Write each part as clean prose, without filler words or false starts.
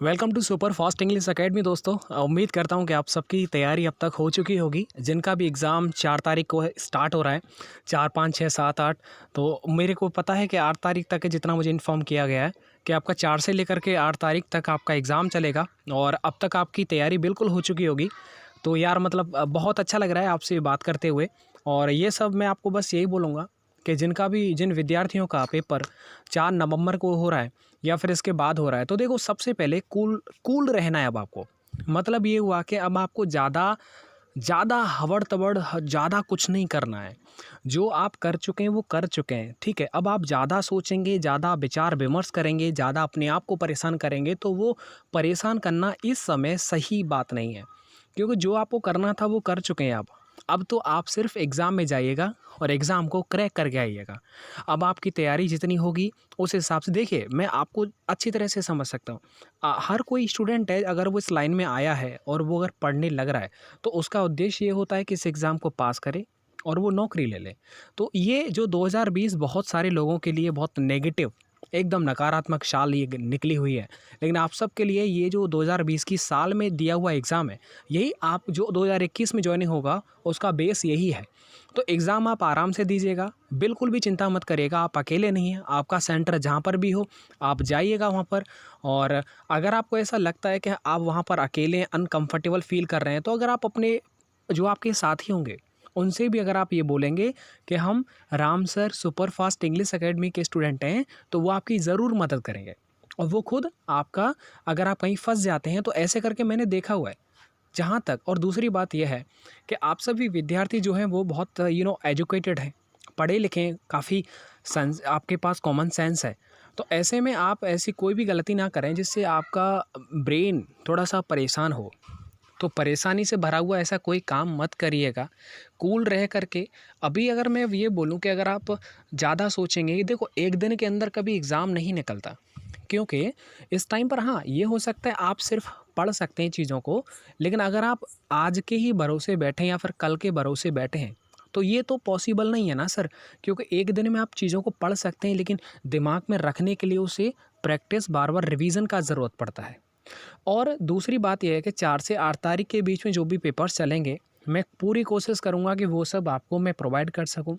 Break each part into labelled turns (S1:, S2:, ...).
S1: Welcome to super fast English academy दोस्तों। उम्मीद करता हूं कि आप सबकी तैयारी अब तक हो चुकी होगी। जिनका भी एग्ज़ाम 4 तारीख को स्टार्ट हो रहा है, 4, 5, 6, 7, 8, तो मेरे को पता है कि 8 तारीख तक है, जितना मुझे इन्फॉर्म किया गया है कि आपका 4 से लेकर के 8 तारीख तक आपका एग्ज़ाम चलेगा और अब तक आपकी तैयारी बिल्कुल हो चुकी होगी। तो यार मतलब बहुत अच्छा लग रहा है आपसे बात करते हुए। और ये सब मैं आपको बस यही बोलूँगा कि जिन विद्यार्थियों का पेपर 4 नवंबर को हो रहा है या फिर इसके बाद हो रहा है, तो देखो सबसे पहले कूल कूल रहना है अब आपको। मतलब ये हुआ कि अब आपको ज़्यादा ज़्यादा हबड़-तबड़ ज़्यादा कुछ नहीं करना है। जो आप कर चुके हैं वो कर चुके हैं, ठीक है? अब आप ज़्यादा सोचेंगे, ज़्यादा विचार-विमर्श करेंगे, ज़्यादा अपने आप को परेशान करेंगे, तो वो परेशान करना इस समय सही बात नहीं है। क्योंकि जो आपको करना था वो कर चुके हैं आप। अब तो आप सिर्फ़ एग्ज़ाम में जाइएगा और एग्ज़ाम को क्रैक करके आइएगा। अब आपकी तैयारी जितनी होगी उस हिसाब से देखिए, मैं आपको अच्छी तरह से समझ सकता हूँ। हर कोई स्टूडेंट है, अगर वो इस लाइन में आया है और वो अगर पढ़ने लग रहा है, तो उसका उद्देश्य ये होता है कि इस एग्ज़ाम को पास करे और वो नौकरी ले ले। तो ये जो 2020 बहुत सारे लोगों के लिए बहुत नेगेटिव, एकदम नकारात्मक साल ये निकली हुई है। लेकिन आप सबके लिए ये जो 2020 की साल में दिया हुआ एग्ज़ाम है, यही आप जो 2021 में जॉइनिंग होगा उसका बेस यही है। तो एग्ज़ाम आप आराम से दीजिएगा, बिल्कुल भी चिंता मत करिएगा, आप अकेले नहीं हैं। आपका सेंटर जहाँ पर भी हो, आप जाइएगा वहाँ पर। और अगर आपको ऐसा लगता है कि आप वहाँ पर अकेले अनकंफर्टेबल फ़ील कर रहे हैं, तो अगर आप अपने जो आपके साथी होंगे, उनसे भी अगर आप ये बोलेंगे कि हम Ram sir super fast English academy के स्टूडेंट हैं, तो वो आपकी ज़रूर मदद करेंगे। और वो खुद आपका, अगर आप कहीं फँस जाते हैं, तो ऐसे करके मैंने देखा हुआ है। जहाँ तक और दूसरी बात ये है कि आप सभी विद्यार्थी जो हैं वो बहुत एजुकेटेड हैं, पढ़े-लिखे हैं, काफ़ी सेंस आपके पास कॉमन सेंस है। तो ऐसे में आप ऐसी कोई भी गलती ना करें जिससे आपका ब्रेन थोड़ा-सा परेशान हो। तो परेशानी से भरा हुआ ऐसा कोई काम मत करिएगा, कूल रह करके। अभी अगर मैं ये बोलूँ कि अगर आप ज़्यादा सोचेंगे, कि देखो एक दिन के अंदर कभी एग्ज़ाम नहीं निकलता, क्योंकि इस टाइम पर हाँ, ये हो सकता है आप सिर्फ पढ़ सकते हैं चीज़ों को, लेकिन अगर आप आज के ही भरोसे बैठे हैं या फिर कल के भरोसे बैठे हैं, तो ये तो पॉसिबल नहीं है ना सर। क्योंकि एक दिन में आप चीज़ों को पढ़ सकते हैं, लेकिन दिमाग में रखने के लिए उसे प्रैक्टिस, बार-बार रिवीज़न का ज़रूरत पड़ता है। और दूसरी बात ये है कि 4 से 8 तारीख के बीच में जो भी पेपर्स चलेंगे, मैं पूरी कोशिश करूँगा कि वो सब आपको मैं प्रोवाइड कर सकूँ।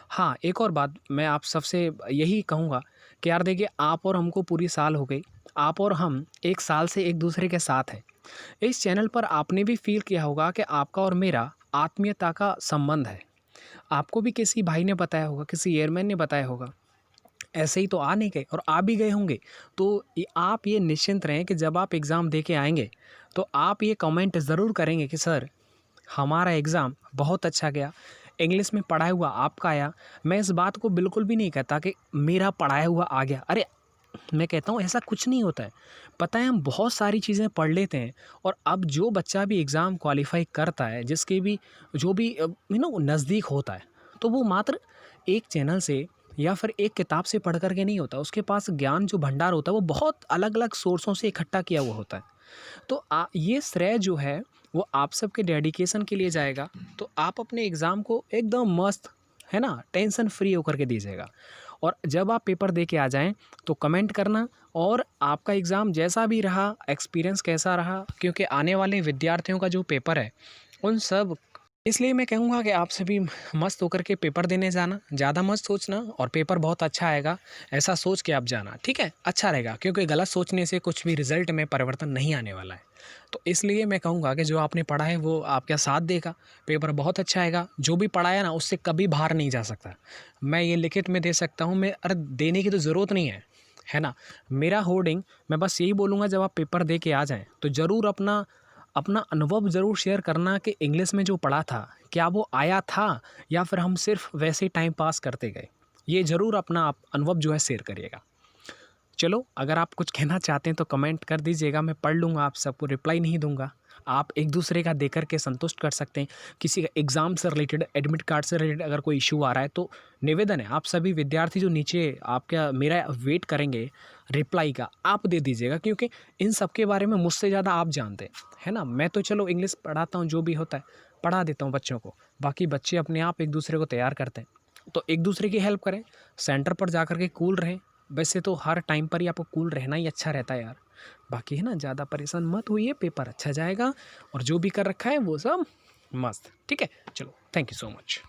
S1: हाँ, एक और बात मैं आप सबसे यही कहूँगा कि यार देखिए, आप और हमको पूरी साल हो गई। आप और हम 1 साल से एक-दूसरे के साथ हैं। इस चैनल पर आपने भी फ़ील किया होगा कि आपका और मेरा आत्मीयता का संबंध है। आपको भी किसी भाई ने बताया होगा, किसी एयरमैन ने बताया होगा। ऐसे ही तो आ नहीं गए और आ भी गए होंगे। तो आप ये निश्चिंत रहें कि जब आप एग्ज़ाम दे के आएँगे, तो आप ये कमेंट ज़रूर करेंगे कि सर, हमारा एग्ज़ाम बहुत अच्छा गया, इंग्लिश में पढ़ाया हुआ आपका आया। मैं इस बात को बिल्कुल भी नहीं कहता कि मेरा पढ़ाया हुआ आ गया। अरे! मैं कहता हूँ ऐसा कुछ नहीं होता है। पता है, हम बहुत सारी चीज़ें पढ़ लेते हैं और अब जो बच्चा भी एग्ज़ाम क्वालीफ़ाई करता है, जिसके भी जो भी नज़दीक होता है, तो वो मात्र एक चैनल से या फिर एक किताब से पढ़ कर के नहीं होता। उसके पास ज्ञान जो भंडार होता है, वो बहुत अलग-अलग सोर्सों से इकट्ठा किया हुआ होता है। तो ये श्रेय जो है वो आप सबके डेडिकेशन के लिए जाएगा। तो आप अपने एग्ज़ाम को एकदम मस्त, है ना, टेंशन फ्री होकर के दीजिएगा। और जब आप पेपर दे के आ जाएँ, तो कमेंट करना और आपका एग्ज़ाम जैसा भी रहा, एक्सपीरियंस कैसा रहा, क्योंकि आने वाले विद्यार्थियों का जो पेपर है, उन सब इसलिए मैं कहूँगा कि आप सभी मस्त होकर के पेपर देने जाना, ज़्यादा मत सोचना और पेपर बहुत अच्छा आएगा, ऐसा सोच के आप जाना, ठीक है? अच्छा रहेगा, क्योंकि गलत सोचने से कुछ भी रिज़ल्ट में परिवर्तन नहीं आने वाला है। तो इसलिए मैं कहूँगा कि जो आपने पढ़ा है वो आपका साथ देगा, पेपर बहुत अच्छा आएगा। जो भी पढ़ाया ना, उससे कभी बाहर नहीं जा सकता। मैं ये लिखित में दे सकता हूँ, मैं अरे देने की तो ज़रूरत नहीं है ना? मेरा होर्डिंग, मैं बस यही बोलूँगा, जब आप पेपर दे के आ जाएँ, तो ज़रूर अपना अपना अनुभव ज़रूर शेयर करना कि इंग्लिश में जो पढ़ा था, क्या वो आया था या फिर हम सिर्फ़ वैसे ही टाइम पास करते गए? ये ज़रूर अपना आप अनुभव जो है शेयर करिएगा। चलो, अगर आप कुछ कहना चाहते हैं तो कमेंट कर दीजिएगा, मैं पढ़ लूँगा, आप सबको रिप्लाई नहीं दूँगा। आप एक-दूसरे का देकर के संतुष्ट कर सकते हैं। किसी का एग्ज़ाम से रिलेटेड, एडमिट कार्ड से रिलेटेड अगर कोई इश्यू आ रहा है, तो निवेदन है, आप सभी विद्यार्थी जो नीचे आपका मेरा वेट करेंगे रिप्लाई का, आप दे दीजिएगा, क्योंकि इन सब के बारे में मुझसे ज़्यादा आप जानते हैं, है ना? मैं तो चलो इंग्लिश पढ़ाता हूँ, जो भी होता है, पढ़ा देता हूँ बच्चों को। बाकी बच्चे अपने आप एक-दूसरे को तैयार करते हैं। तो एक-दूसरे की हेल्प करें, सेंटर पर जाकर के कूल रहें, वैसे तो हर टाइम पर ही आपको कूल रहना ही अच्छा रहता है यार। बाकी है ना, ज़्यादा परेशान मत होइए, पेपर अच्छा जाएगा और जो भी कर रखा है वो सब मस्त। ठीक है, चलो, थैंक यू सो मच।